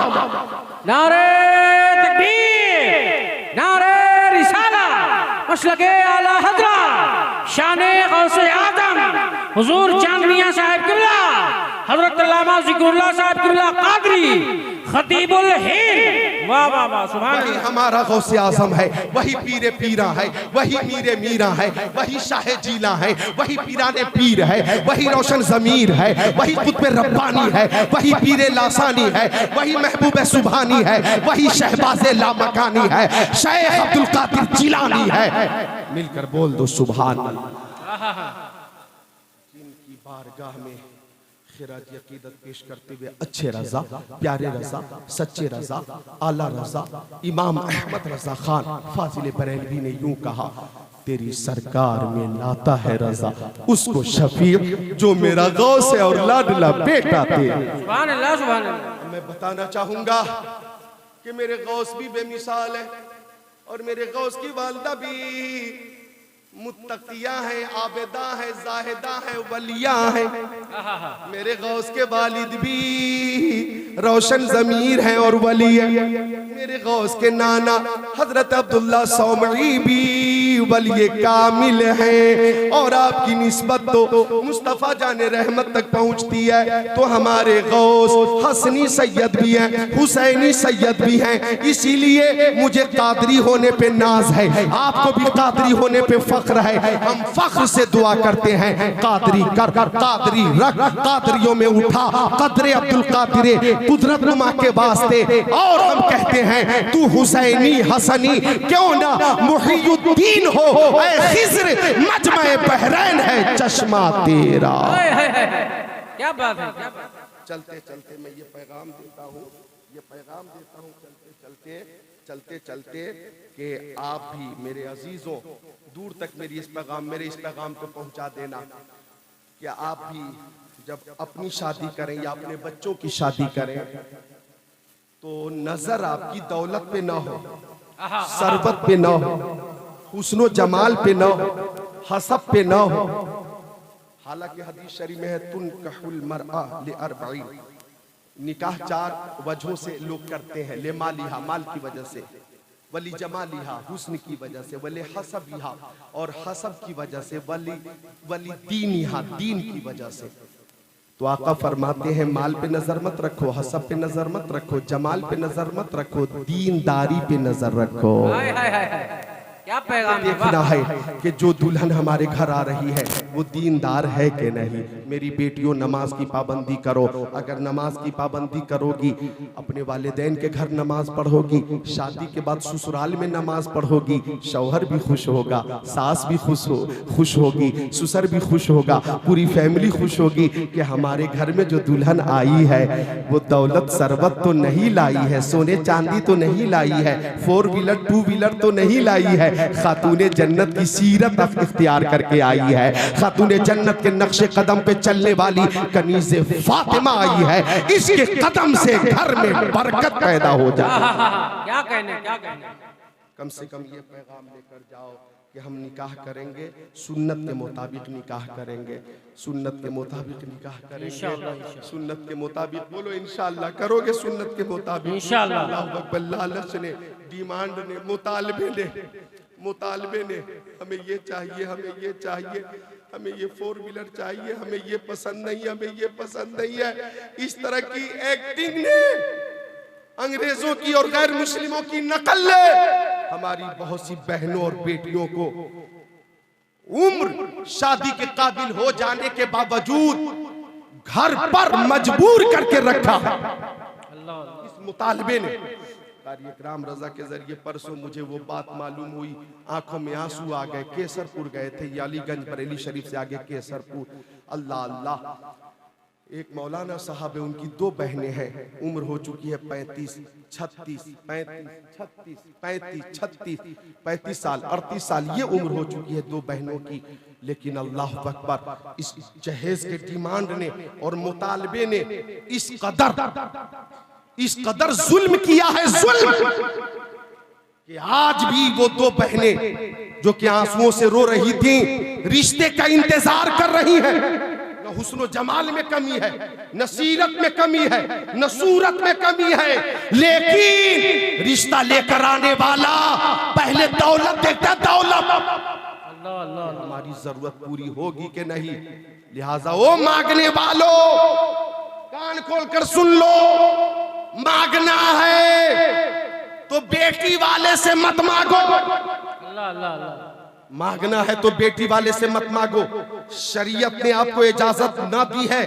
नारे तकबीर, नारे रिसाला, मसलके आला हजरा, शाने गौसे आज़म हुजूर चांद मियां साहब किबला, हजरत अल्लामा ज़िक्रुल्लाह साहब किबला कादरी खतीबुल हिंद। वाह वाह वाह, सुभान वही हमारा गौसे आज़म है, वही पीरे पीरा है, वही मीरे मीरा है, वही शाहे जीला है, वही पीराने पीर है, वही रोशन ज़मीर है, वही कुतुब रब्बानी है, वही पीरे लासानी है, वही महबूब सुभानी है, वही शहबाज़े लामकानी है, शेख अब्दुल कादिर जिलानी है। मिलकर बोल दो सुभान अल्लाह। जिनकी बारगाह में खिराज अकीदत पेश करते हुए अच्छे रजा, प्यारे रजा, सच्चे रजा, आला रजा इमाम अहमद रजा खान फाजिल बरेलवी ने यूं कहा, तेरी सरकार में लाता है रजा उसको शफीक जो मेरा गौस है और लाडला बेटा तेरा। सुभान अल्लाह, सुभान अल्लाह। मैं बताना चाहूंगा कि मेरे गौस भी बेमिसाल है, और मेरे गौस की वालदा भी मुत्तकिया है, आबिदा है, जाहिदा है, वलिया है। मेरे गौस के वालिद भी रोशन ज़मीर है और वली है। मेरे गौस के नाना हजरत अब्दुल्ला सौमई भी वली कामिल है। और आपकी निस्बत तो मुस्तफ़ा जाने रहमत तक पहुंचती है। तो हमारे गौस हसनी सैयद भी हैं, हुसैनी सैयद भी हैं। इसीलिए मुझे कादरी होने पे नाज है, आपको भी कादरी होने पे फख्र है। हम फख्र से दुआ करते हैं, कादरी कर, कादरी रख, कादरियों में उठा, कदरे अब्दुल कादिर कुदरत नुमा के वास्ते। और हम कहते हैं तू हुसैनी हसनी क्यों ना मुहियुद्दीन हो, ऐ खिज़्र मजमे बहरैन है चश्मा तेरा। क्या बात है, क्या बात। चलते चलते मैं ये पैगाम देता हूँ, चलते चलते कि आप भी मेरे अजीजों दूर तक मेरे इस पैगाम को पहुंचा देना कि आप भी जब अपनी शादी करें या अपने बच्चों की शादी करें तो नजर आपकी दौलत पे ना हो, सरबत पे ना हो, हुस्नो जमाल पे ना हो, हसब पे ना हो। हालांकि हदीस शरीफ में है तुनकहुल मरआ लिअरबईन, निकाह 4 वजहों से लोग करते हैं। ले मालिहा, माल की वजह से, वली जमालिहा, हुस्न की वजह से, वली हसबिहा, और हसब की वजह से, वली दीनिहा, दीन की वजह से। तो आका फरमाते हैं माल पे नजर मत रखो, हसब पे नजर मत रखो, जमाल पे नजर मत रखो, दीनदारी पे नजर रखो। क्या पैगाम देखना है कि जो दुल्हन हमारे घर आ रही है वो दीनदार है कि नहीं। मेरी बेटियों नमाज की पाबंदी करो। अगर नमाज की पाबंदी करोगी, अपने वालिदैन के घर नमाज पढ़ोगी, शादी के बाद ससुराल में नमाज पढ़ोगी, शौहर भी खुश होगा, सास भी खुश होगी, ससुर भी खुश होगा, पूरी फैमिली खुश होगी कि हमारे घर में जो दुल्हन आई है वो दौलत सरबत तो नहीं लाई है, सोने चांदी तो नहीं लाई है, 4 व्हीलर 2 व्हीलर तो नहीं लाई है, खातूने जन्नत की सीरत इख्तियार करके आई है, खातूने जन्नत के नक्शे कदम पे चलने वाली कनीज़े फातिमा आई है। इसके कदम से घर में बरकत पैदा हो जाए। क्या कहने, क्या कहने। कम से कम ये पैगाम लेकर जाओ कि हम निकाह करेंगे, सुन्नत के मुताबिक निकाह करेंगे, सुन्नत के मुताबिक निकाह करेंगे, सुन्नत के मुताबिक। बोलो इंशाअल्लाह करोगे सुन्नत के मुताबिक इंशाअल्लाह। अल्लाहु अकबर। लालच ने, डिमांड ने, मुतालबे ने हमें ये चाहिए, हमें ये चाहिए, हमें ये 4 व्हीलर चाहिए, हमें ये पसंद नहीं, हमें ये पसंद नहीं है, इस तरह की एक्टिंग ने, अंग्रेजों की और गैर मुस्लिमों की नकल ने हमारी बहुत सी बहनों और बेटियों को उम्र शादी के काबिल हो जाने के बावजूद घर पर मजबूर करके रखा है इस मुतालबे ने। कार्यक्रम रजा के जरिए परसों मुझे वो बात मालूम हुई, आंखों में आंसू आ गए। केसरपुर गए थे, अलीगंज बरेली शरीफ से आगे केसरपुर। अल्लाह अल्लाह। एक मौलाना साहब है, उनकी 2 बहनें हैं, उम्र हो चुकी है 35, 36, 35 साल, 38 साल ये उम्र हो चुकी है 2 बहनों की। लेकिन अल्लाह अकबर, इस जहेज के डिमांड ने और मुतालबे ने इस कदर जुल्म किया है, जुल्म कि आज भी वो 2 बहनें जो कि आंसुओं से रो रही थी, रिश्ते का इंतजार कर रही हैं। न हुस्न जमाल में कमी है, न सीरत में कमी है, न सूरत में कमी है, लेकिन रिश्ता लेकर आने वाला पहले दौलत देखता, दौलत। हमारी जरूरत पूरी होगी कि नहीं। लिहाजा वो मांगने वालों कान खोलकर सुन लो, मांगना है तो बेटी वाले से मत मांगो। मांगना है तो बेटी वाले से मत मांगो। शरीयत ने आपको इजाजत ना दी है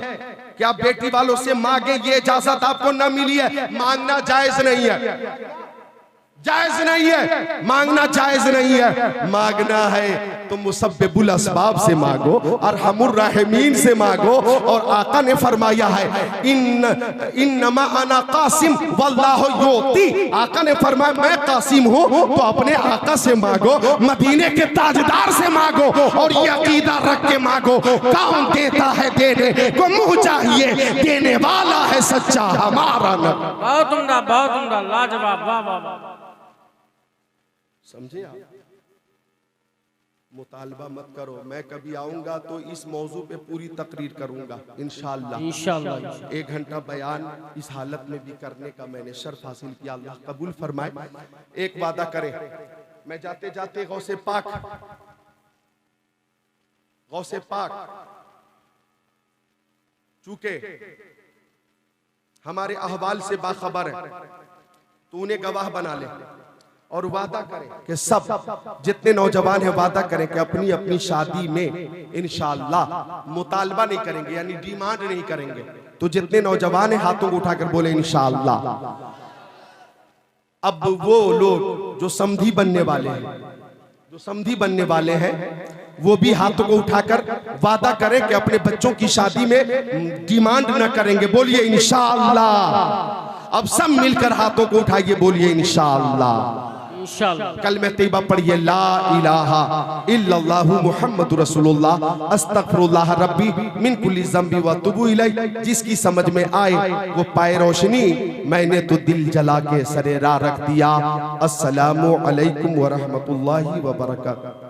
कि आप बेटी वालों से मांगे, ये इजाजत आपको ना मिली है। मांगना जायज नहीं है, जायज नहीं है, मांगना जायज नहीं है। मांगना है तो मुसब्बिबुल अस्बाब से मांगो और हमुर राहिमीन से मांगो। और आका ने फरमाया है इन्नमा अना कासिम वल्लाहु युती। आका ने फरमाया मैं कासिम हूँ तो अपने आका से मांगो, मदीने के ताजदार से मांगो और ये अकीदा रख के मांगो। कौन देता है देने को मुँह चाहिए, देने वाला है सच्चा हमारा न। बहुत उम्दा, बहुत उम्दा, लाजवाब, वाह वाह वाह। समझे आप? मुतालबा मत करो। मैं कभी आऊंगा तो इस मौजू पे पूरी तकरीर करूंगा इंशाअल्लाह। इंशाअल्लाह 1 घंटा बयान इस हालत में भी करने का मैंने शर्फ हासिल किया। अल्लाह कबूल फरमाए। एक वादा करे, मैं जाते जाते गौसे पाक चूंकि हमारे अहवाल से बाखबर है, तो उन्हें गवाह बना ले और वादा करें कि सब जितने नौजवान हैं वादा करें कि अपनी अपनी शादी में इंशाअल्लाह मुतालबा नहीं करेंगे, यानी डिमांड नहीं करेंगे। तो जितने नौजवान हैं हाथों को उठाकर बोले इंशाअल्लाह। अब वो लोग जो समधी बनने वाले हैं वो भी हाथों को उठाकर वादा करें कि अपने बच्चों की शादी में डिमांड न करेंगे। बोलिए इंशाअल्लाह। अब सब मिलकर हाथों को उठाइए, बोलिए इंशाअल्लाह। इंशाअल्लाह कलमे तैयबा पढ़िए, ला इलाहा इल्लल्लाहु मुहम्मदुर रसूलुल्लाह अस्तगफिरुल्लाह रब्बी मिन कुल्ली ज़ंबी व तुबू इलैह। जिसकी समझ में आए वो पाए रोशनी, मैंने तो दिल जला के सरेरा रख दिया। अस्सलामु अलैकुम व रहमतुल्लाहि व बरकातहू।